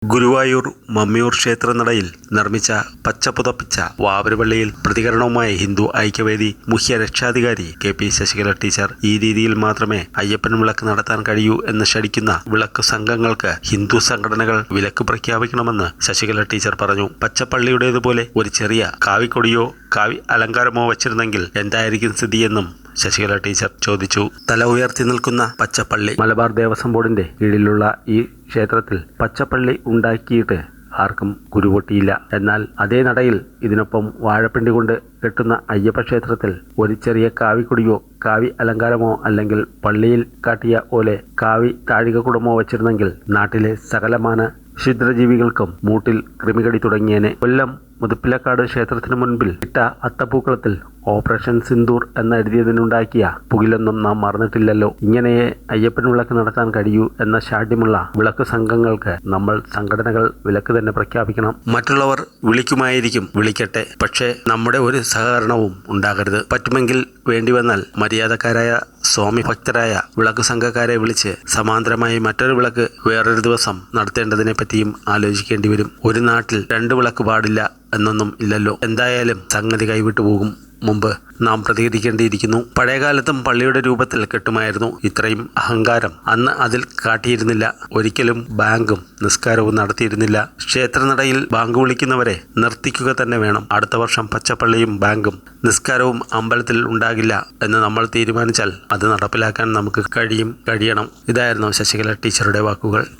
ഗുരുവായൂർ മമ്മിയൂർ ക്ഷേത്രനടയിൽ നിർമ്മിച്ച പച്ചപ്പുതപ്പിച്ച വാവരുപള്ളിയിൽ പ്രതികരണവുമായി ഹിന്ദു ഐക്യവേദി മുഖ്യ രക്ഷാധികാരി കെ.പി. ശശികല ടീച്ചർ. ഈ രീതിയിൽ മാത്രമേ അയ്യപ്പൻ വിളക്ക് നടത്താൻ കഴിയൂ എന്ന് ശഠിക്കുന്ന വിളക്ക് സംഘങ്ങൾക്ക് ഹിന്ദു സംഘടനകൾ വിലക്ക് പ്രഖ്യാപിക്കണമെന്ന് ശശികല ടീച്ചർ പറഞ്ഞു. പച്ചപ്പള്ളിയുടേതുപോലെ ഒരു ചെറിയ കാവിക്കൊടിയോ കാവി അലങ്കാരമോ വച്ചിരുന്നെങ്കിൽ എന്തായിരിക്കും സ്ഥിതിയെന്നും ശശികല ടീച്ചർ ചോദിച്ചു. തല ഉയർത്തി നിൽക്കുന്ന പച്ചപ്പള്ളി. മലബാർ ദേവസ്വം ബോർഡിന്റെ കീഴിലുള്ള ഈ ക്ഷേത്രത്തിൽ പച്ചപ്പള്ളി ഉണ്ടാക്കിയിട്ട് ആർക്കും കുരുപൊട്ടിയില്ല. എന്നാൽ അതേ നടയിൽ ഇതിനൊപ്പം വാഴപ്പിണ്ടി കൊണ്ട് കെട്ടുന്ന അയ്യപ്പ ക്ഷേത്രത്തിൽ ഒരു ചെറിയ കാവിക്കൊടിയോ കാവി അലങ്കാരമോ അല്ലെങ്കിൽ പള്ളിയിൽ കാട്ടിയ പോലെ കാവി താഴികക്കുടമോ വച്ചിരുന്നെങ്കിൽ നാട്ടിലെ സകലമാന ക്ഷുദ്രജീവികൾക്കും മൂട്ടിൽ കൃമികടി തുടങ്ങിയേനെ. കൊല്ലം മുതുപ്പിലക്കാട് ക്ഷേത്രത്തിന് മുൻപിൽ ഇട്ട അത്തപ്പൂക്കളത്തിൽ ഓപ്പറേഷൻ സിന്ദൂർ എന്നെഴുതിയതിനുണ്ടാക്കിയ പുകിലൊന്നും നാം മറന്നിട്ടില്ലല്ലോ. ഇങ്ങനെയേ അയ്യപ്പൻ വിളക്ക് നടത്താൻ കഴിയൂ എന്ന ശാഠ്യമുള്ള വിളക്ക് സംഘങ്ങൾക്ക് നമ്മൾ സംഘടനകൾ വിലക്ക് തന്നെ പ്രഖ്യാപിക്കണം. മറ്റുള്ളവർ വിളിക്കുമായിരിക്കും, വിളിക്കട്ടെ. പക്ഷേ നമ്മുടെ ഒരു സഹകരണവും ഉണ്ടാകരുത്. പറ്റുമെങ്കിൽ വേണ്ടിവന്നാൽ മര്യാദക്കാരായ സ്വാമി ഭക്തരായ വിളക്ക് സംഘക്കാരെ വിളിച്ച് സമാന്തരമായി മറ്റൊരു വിളക്ക് വേറൊരു ദിവസം നടത്തേണ്ടതിനെ പറ്റിയും ആലോചിക്കേണ്ടി വരും. ഒരു നാട്ടിൽ രണ്ട് വിളക്ക് പാടില്ല എന്നൊന്നും ഇല്ലല്ലോ. എന്തായാലും സംഗതി കൈവിട്ടു പോകും മുമ്പ് നാം പ്രതികരിക്കേണ്ടിയിരിക്കുന്നു. പഴയകാലത്തും പള്ളിയുടെ രൂപത്തിൽ കെട്ടുമായിരുന്നു. ഇത്രയും അഹങ്കാരം അന്ന് അതിൽ കാട്ടിയിരുന്നില്ല. ഒരിക്കലും ബാങ്കും നിസ്കാരവും നടത്തിയിരുന്നില്ല. ക്ഷേത്രനടയിൽ ബാങ്ക് വിളിക്കുന്നവരെ നിർത്തിക്കുക തന്നെ വേണം. അടുത്ത വർഷം പച്ചപ്പള്ളിയും ബാങ്കും നിസ്കാരവും അമ്പലത്തിൽ ഉണ്ടാകില്ല എന്ന് നമ്മൾ തീരുമാനിച്ചാൽ അത് നടപ്പിലാക്കാൻ നമുക്ക് കഴിയണം. ഇതായിരുന്നു ശശികല ടീച്ചറുടെ വാക്കുകൾ.